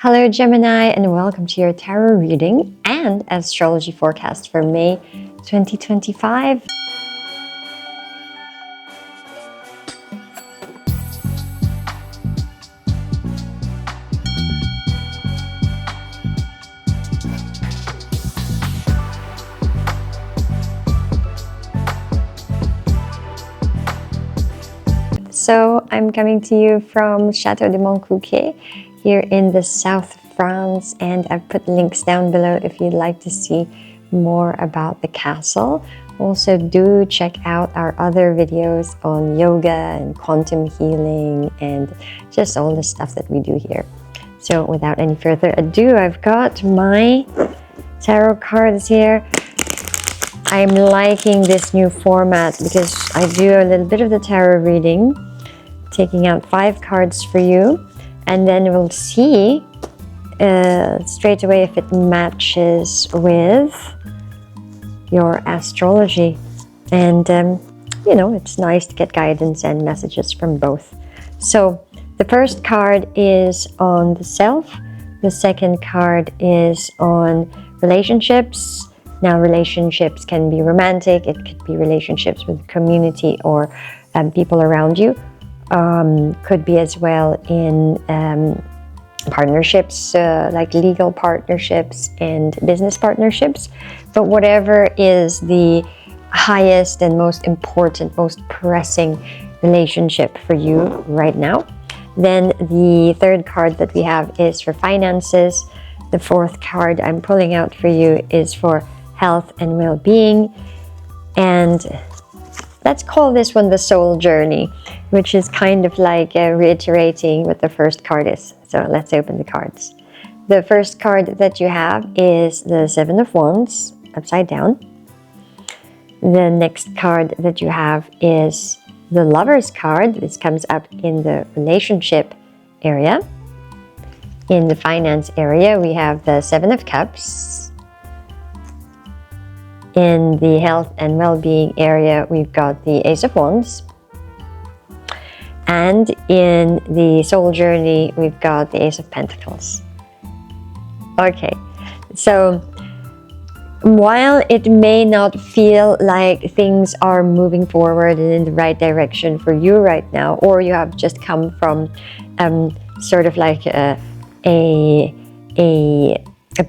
Hello Gemini, and welcome to your tarot reading and astrology forecast for May 2025. So I'm coming to you from Château de Montcuquet here in the south of France, and I've put links down below if you'd like to see more about the castle. Also do check out our other videos on yoga and quantum healing and just all the stuff that we do here. So without any further ado, I've got my tarot cards here. I'm liking this new format because I do a little bit of the tarot reading, taking out 5 cards for you, and then we'll see straight away if it matches with your astrology. And you know, it's nice to get guidance and messages from both. So the first card is on the self, the second card is on relationships. Now relationships can be romantic, it could be relationships with community or people around you. Could be as well in partnerships, like legal partnerships and business partnerships. But whatever is the highest and most important, most pressing relationship for you right now. Then the third card that we have is for finances. The fourth card I'm pulling out for you is for health and well-being. And let's call this one the soul journey, which is kind of like reiterating what the first card is. So let's open the cards. The first card that you have is the Seven of Wands, upside down. The next card that you have is the Lover's card. This comes up in the relationship area. In the finance area, we have the Seven of Cups. In the health and well-being area, we've got the Ace of Wands. And in the soul journey, we've got the Ace of Pentacles. Okay, so while it may not feel like things are moving forward and in the right direction for you right now, or you have just come from sort of like a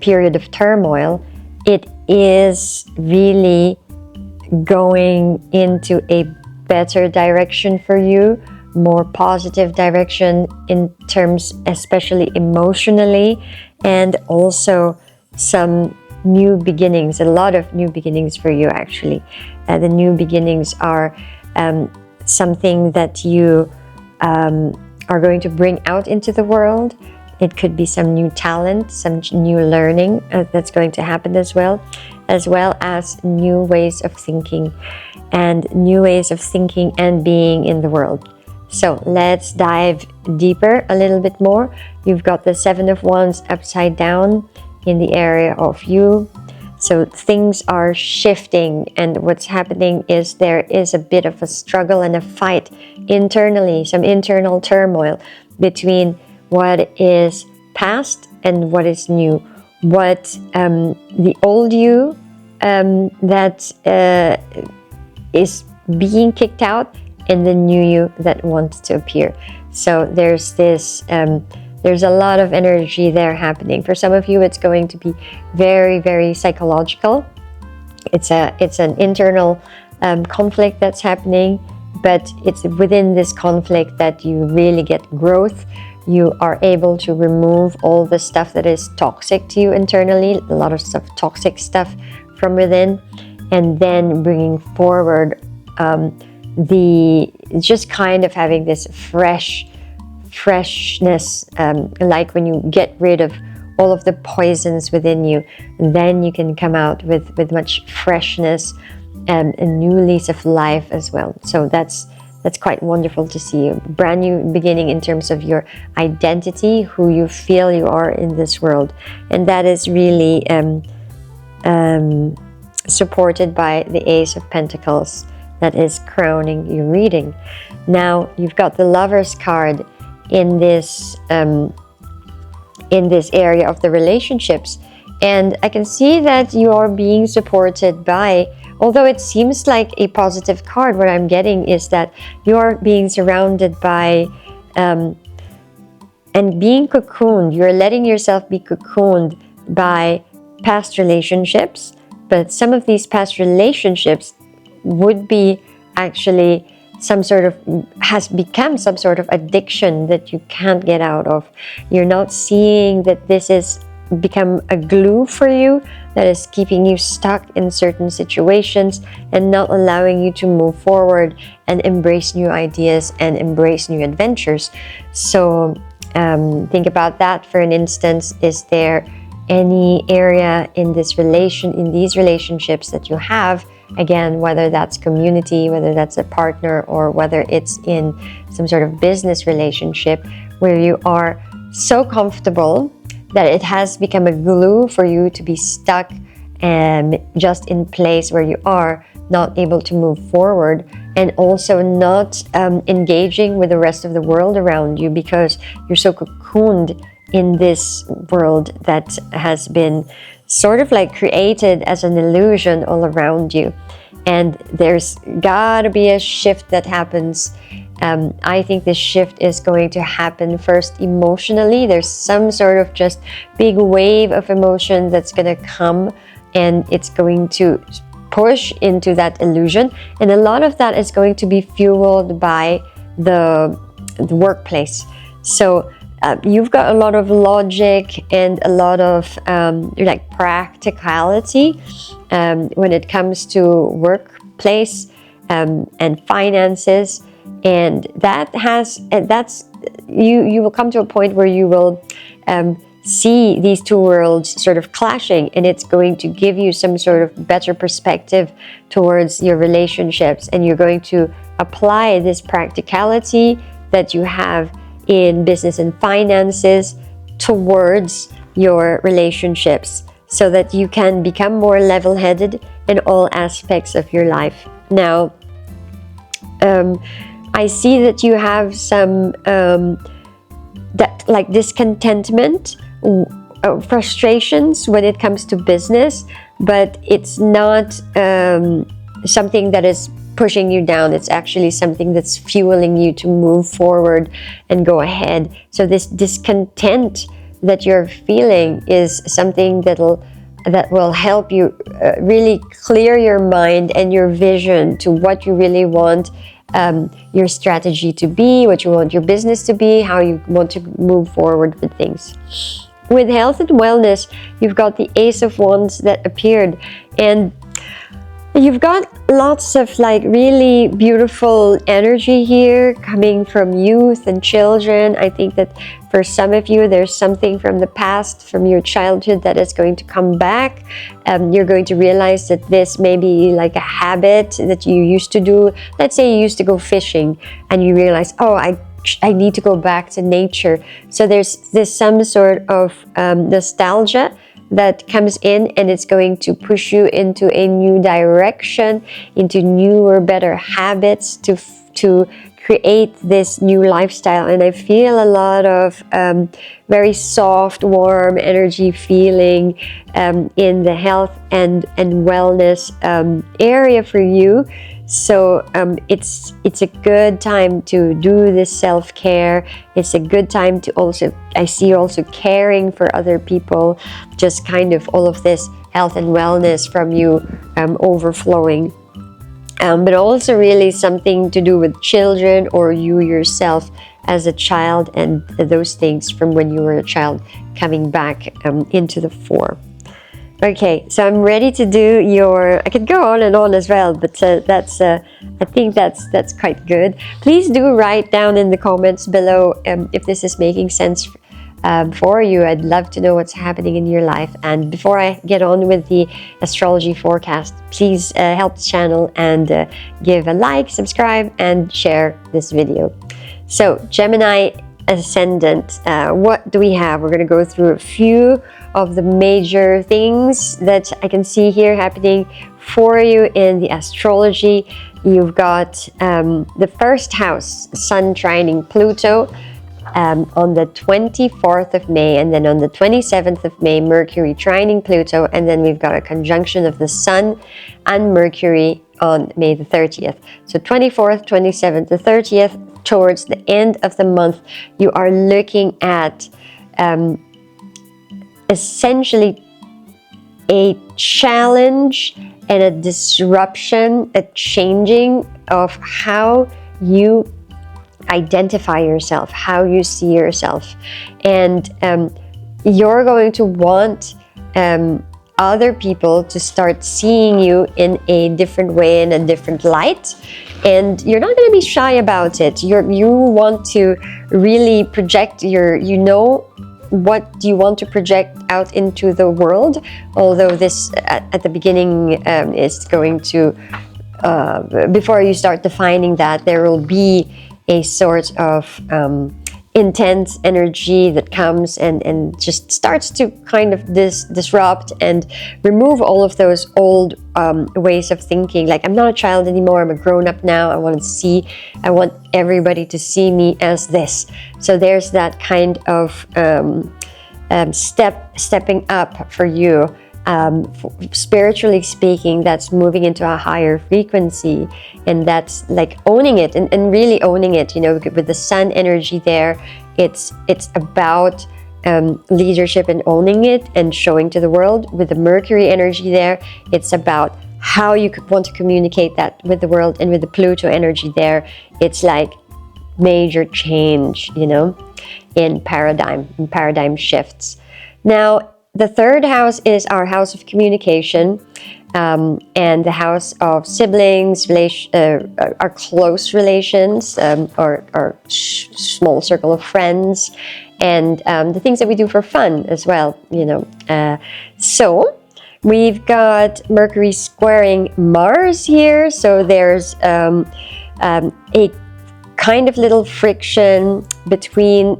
period of turmoil, it is really going into a better direction for you, more positive direction in terms, especially emotionally, and also some new beginnings, a lot of new beginnings for you actually. The new beginnings are something that you are going to bring out into the world. It could be some new talent, some new learning that's going to happen as well as new ways of thinking and being in the world. So let's dive deeper a little bit more. You've got the Seven of Wands upside down in the area of you. So things are shifting, and what's happening is there is a bit of a struggle and a fight internally, some internal turmoil between what is past and what is new. What the old you that is being kicked out, and the new you that wants to appear. So there's this, there's a lot of energy there happening. For some of you, it's going to be very, very psychological. It's an internal conflict that's happening, but it's within this conflict that you really get growth. You are able to remove all the stuff that is toxic to you internally, a lot of stuff, toxic stuff from within, and then bringing forward just kind of having this freshness, like when you get rid of all of the poisons within you, then you can come out with much freshness and a new lease of life as well. So that's quite wonderful to see. A brand new beginning in terms of your identity, who you feel you are in this world, and that is really supported by the Ace of Pentacles that is crowning your reading. Now you've got the Lover's card in this in this area of the relationships. And I can see that you are being supported by, although it seems like a positive card, what I'm getting is that you're being surrounded by and being cocooned. You're letting yourself be cocooned by past relationships, but some of these past relationships would be actually has become some sort of addiction that you can't get out of. You're not seeing that this is become a glue for you that is keeping you stuck in certain situations and not allowing you to move forward and embrace new ideas and embrace new adventures. So think about that for an instance. Is there any area in these relationships that you have, again, whether that's community, whether that's a partner, or whether it's in some sort of business relationship, where you are so comfortable that it has become a glue for you to be stuck and just in place where you are, not able to move forward, and also not engaging with the rest of the world around you because you're so cocooned in this world that has been sort of like created as an illusion all around you. And there's gotta be a shift that happens. I think this shift is going to happen first emotionally. There's some sort of just big wave of emotion that's gonna come, and it's going to push into that illusion. And a lot of that is going to be fueled by the workplace. So you've got a lot of logic and a lot of like practicality when it comes to workplace and finances, and that's you will come to a point where you will see these two worlds sort of clashing, and it's going to give you some sort of better perspective towards your relationships, and you're going to apply this practicality that you have in business and finances towards your relationships, so that you can become more level-headed in all aspects of your life. Now, I see that you have some that like discontentment, frustrations when it comes to business, but it's not something that is pushing you down. It's actually something that's fueling you to move forward and go ahead. So this discontent that you're feeling is something that will help you really clear your mind and your vision to what you really want your strategy to be, what you want your business to be, how you want to move forward with things. With health and wellness, you've got the Ace of Wands that appeared, and you've got lots of like really beautiful energy here coming from youth and children. I think that for some of you, there's something from the past, from your childhood, that is going to come back. You're going to realize that this may be like a habit that you used to do. Let's say you used to go fishing and you realize, oh, I need to go back to nature. So there's some sort of nostalgia that comes in, and it's going to push you into a new direction, into newer, better habits to create this new lifestyle. And I feel a lot of very soft, warm energy feeling in the health and wellness area for you. So it's a good time to do this self-care. It's a good time to also, I see you also caring for other people, just kind of all of this health and wellness from you overflowing. But also really something to do with children or you yourself as a child, and those things from when you were a child coming back into the fore. Okay, so I'm ready to do your, I could go on and on as well, but I think that's quite good. Please do write down in the comments below if this is making sense for you. I'd love to know what's happening in your life. And before I get on with the astrology forecast, please help the channel and give a like, subscribe, and share this video. So Gemini Ascendant, what do we have? We're going to go through a few of the major things that I can see here happening for you in the astrology. You've got the first house, Sun trining Pluto. on the 24th of May, and then on the 27th of May, Mercury trining Pluto, and then we've got a conjunction of the Sun and Mercury on May the 30th. So 24th, 27th, the 30th, towards the end of the month, you are looking at essentially a challenge and a disruption, a changing of how you identify yourself, how you see yourself. And you're going to want other people to start seeing you in a different way, in a different light. And you're not going to be shy about it. You want to really project what you want to project out into the world. Although this, at the beginning, is going to, before you start defining that, there will be a sort of intense energy that comes and just starts to kind of disrupt and remove all of those old ways of thinking. Like, I'm not a child anymore, I'm a grown-up now, I want everybody to see me as this. So there's that kind of stepping up for you. Spiritually speaking, that's moving into a higher frequency, and that's like owning it and really owning it, with the Sun energy there. It's about leadership and owning it and showing to the world. With the Mercury energy there, it's about how you want to communicate that with the world, and with the Pluto energy there, it's like major change, in paradigm shifts. Now, the third house is our house of communication, and the house of siblings, our close relations, or our small circle of friends, and the things that we do for fun as well, So we've got Mercury squaring Mars here, so there's a kind of little friction between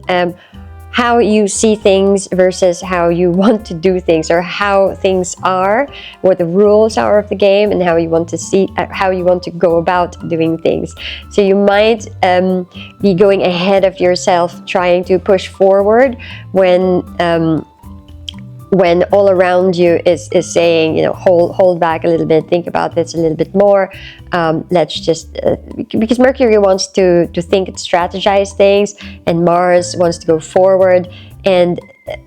how you see things versus how you want to do things, or how things are, what the rules are of the game, and how you want to go about doing things. So you might be going ahead of yourself, trying to push forward when all around you is saying, hold back a little bit, think about this a little bit more. Let's just, because Mercury wants to think and strategize things, and Mars wants to go forward. And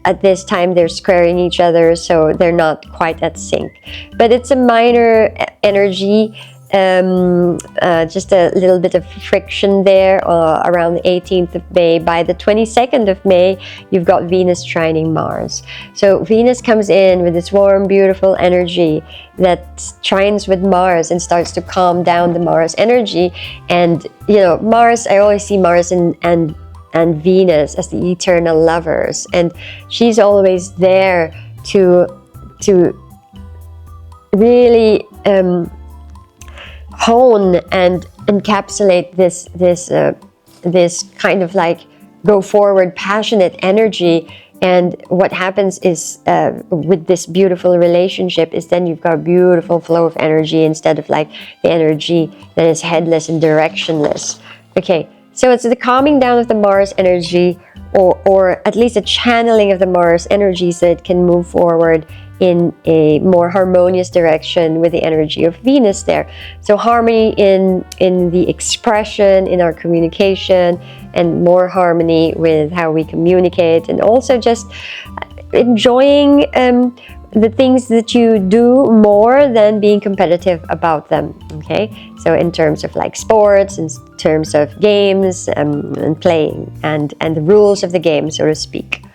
at this time, they're squaring each other, so they're not quite at sync. But it's a minor energy. Just a little bit of friction there around the 18th of May. By the 22nd of May, you've got Venus trining Mars. So Venus comes in with this warm, beautiful energy that trines with Mars and starts to calm down the Mars energy. And, Mars, I always see Mars and Venus as the eternal lovers. And she's always there to really hone and encapsulate this kind of like go forward, passionate energy. And what happens is with this beautiful relationship is then you've got a beautiful flow of energy instead of like the energy that is headless and directionless. Okay, so it's the calming down of the Mars energy, or at least a channeling of the Mars energy, so it can move forward in a more harmonious direction with the energy of Venus there. So harmony in the expression, in our communication, and more harmony with how we communicate, and also just enjoying the things that you do more than being competitive about them. Okay, so in terms of like sports, in terms of games, and playing, and the rules of the game, so to speak.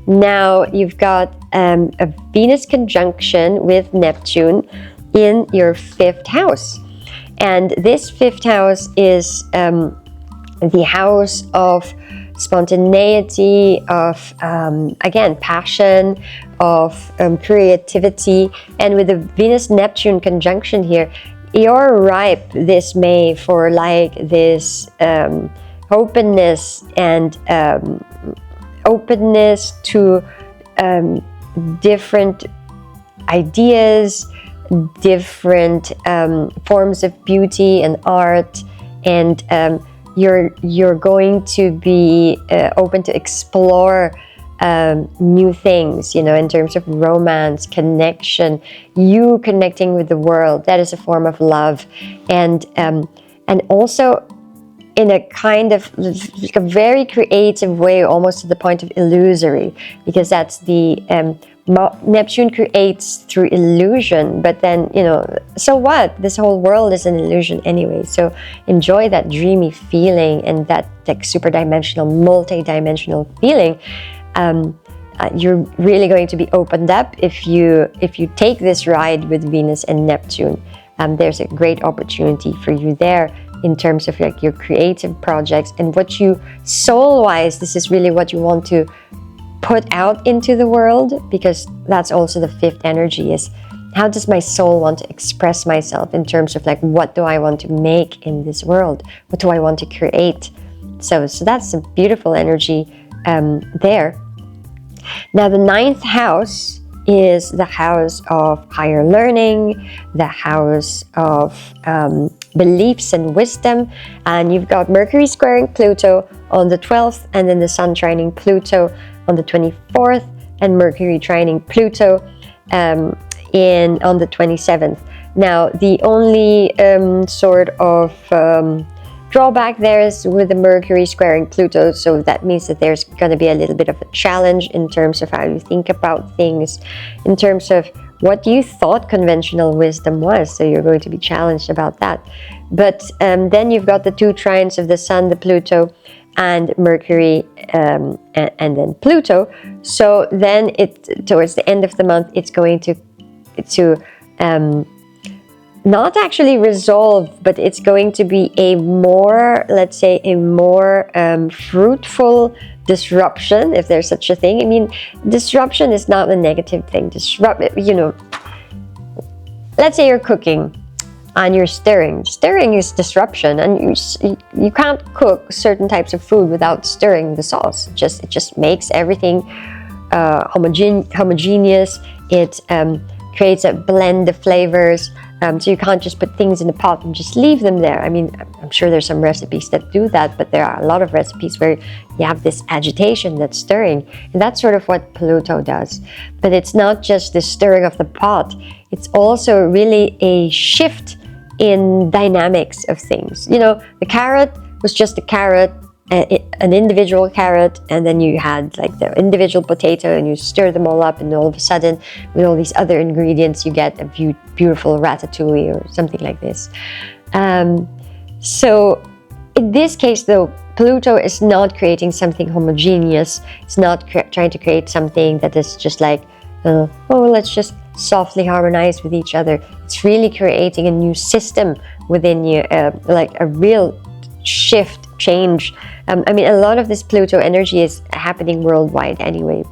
Now you've got a Venus conjunction with Neptune in your 5th house. And this 5th house is the house of spontaneity, of, again, passion, of creativity. And with the Venus-Neptune conjunction here, you're ripe this May for like this openness and openness to different ideas, different forms of beauty and art, and you're going to be open to explore new things, you know, in terms of romance, connection, you connecting with the world. That is a form of love, and also in a kind of like a very creative way, almost to the point of illusory, because that's the Neptune creates through illusion. But then, you know, so what? This whole world is an illusion anyway. So enjoy that dreamy feeling and that like super dimensional, multi-dimensional feeling. You're really going to be opened up if you take this ride with Venus and Neptune. There's a great opportunity for you there in terms of like your creative projects and what you soul-wise, this is really what you want to put out into the world, because that's also the fifth energy, is how does my soul want to express myself in terms of like, what do I want to make in this world? What do I want to create? So that's a beautiful energy there. Now the ninth house is the house of higher learning, the house of beliefs and wisdom, and you've got Mercury squaring Pluto on the 12th, and then the Sun trining Pluto on the 24th, and Mercury trining Pluto on the 27th. Now the only sort of drawback there is with the Mercury squaring Pluto, so that means that there's going to be a little bit of a challenge in terms of how you think about things, in terms of what you thought conventional wisdom was. So you're going to be challenged about that. But then you've got the two trines of the Sun, the Pluto, and Mercury, and then Pluto. So then towards the end of the month, it's going to not actually resolve, but it's going to be a more, let's say, a more fruitful disruption, if there's such a thing. I mean, disruption is not a negative thing. You know, let's say you're cooking and you're stirring. Stirring is disruption, and you can't cook certain types of food without stirring the sauce. It just makes everything homogeneous. It creates a blend of flavors. So you can't just put things in a pot and just leave them there. I mean, I'm sure there's some recipes that do that, but there are a lot of recipes where you have this agitation, that's stirring. And that's sort of what Pluto does. But it's not just the stirring of the pot. It's also really a shift in dynamics of things. You know, the carrot was just a carrot, an individual carrot, and then you had like the individual potato, and you stir them all up, and all of a sudden with all these other ingredients you get a beautiful ratatouille or something like this. So in this case though, Pluto is not creating something homogeneous. It's not trying to create something that is just like oh, let's just softly harmonize with each other. It's really creating a new system within you, like a real shift, change. I mean, a lot of this Pluto energy is happening worldwide anyway.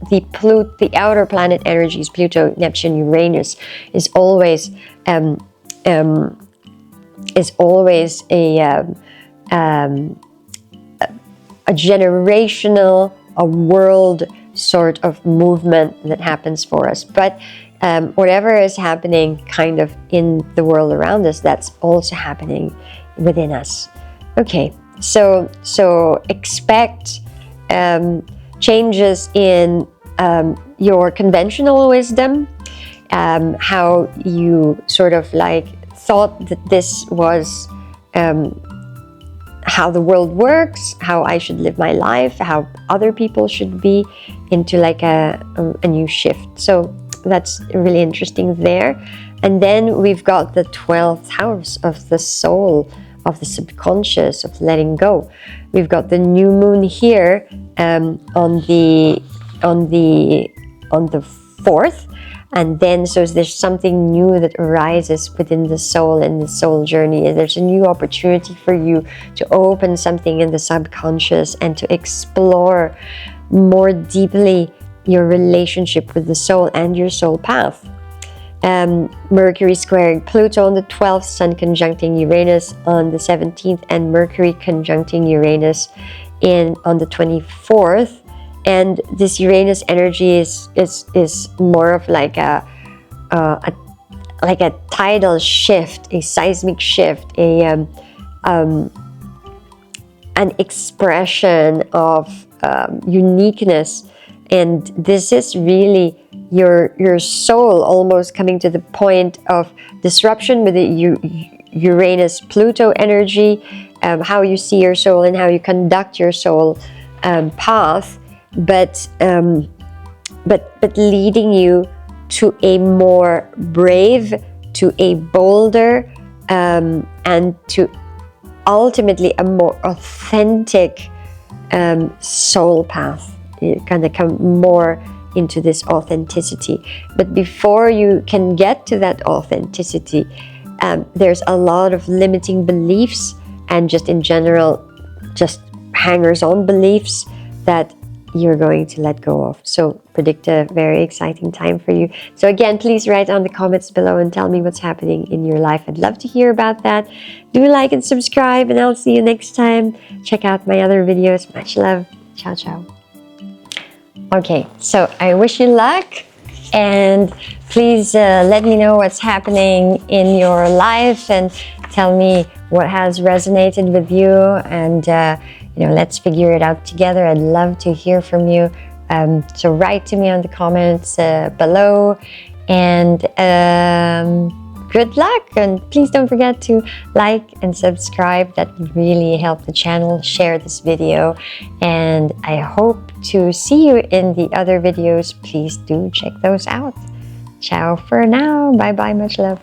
The outer planet energies, Pluto, Neptune, Uranus, is always a generational, a world sort of movement that happens for us. But whatever is happening kind of in the world around us, that's also happening within us. Okay, so expect changes in your conventional wisdom, how you sort of like thought that this was how the world works, how I should live my life, how other people should be, into like a new shift. So that's really interesting there. And then we've got the 12th house of the soul, of the subconscious, of letting go. We've got the new moon here on the 4th, and then so there's something new that arises within the soul and the soul journey. There's a new opportunity for you to open something in the subconscious and to explore more deeply your relationship with the soul and your soul path. Mercury squaring Pluto on the 12th, Sun conjuncting Uranus on the 17th, and Mercury conjuncting Uranus on the 24th. And this Uranus energy is more of like a tidal shift, a seismic shift, an expression of uniqueness. And this is really your soul almost coming to the point of disruption with the Uranus-Pluto energy, how you see your soul and how you conduct your soul path, but leading you to a more brave, to a bolder, and to ultimately a more authentic soul path. You're gonna come more into this authenticity. But before you can get to that authenticity, there's a lot of limiting beliefs and just in general, just hangers-on beliefs that you're going to let go of. So predict a very exciting time for you. So again, please write on the comments below and tell me what's happening in your life. I'd love to hear about that. Do like and subscribe, and I'll see you next time. Check out my other videos. Much love. Ciao, ciao. Okay, so I wish you luck, and please let me know what's happening in your life and tell me what has resonated with you, and let's figure it out together. I'd love to hear from you. So write to me on the comments below, and good luck. And please don't forget to like and subscribe. That would really help the channel. Share this video, and I hope to see you in the other videos. Please do check those out. Ciao for now. Bye bye. Much love.